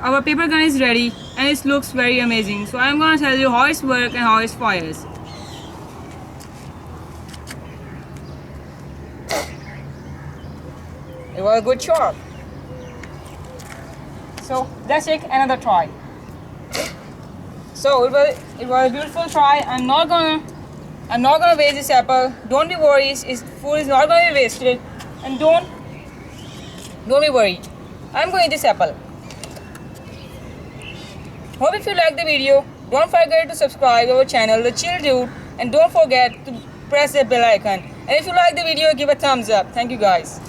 our paper gun is ready and it looks very amazing. So I'm gonna tell you how it's work and how it fires. It was a good shot. So let's take another try. So it was a beautiful try. I'm not gonna waste this apple. Don't be worried. Food is not gonna be wasted. And don't be worried. I'm going to eat this apple. Hope if you like the video, don't forget to subscribe our channel, The Chill Dude, and don't forget to press the bell icon. And if you like the video, give a thumbs up. Thank you guys.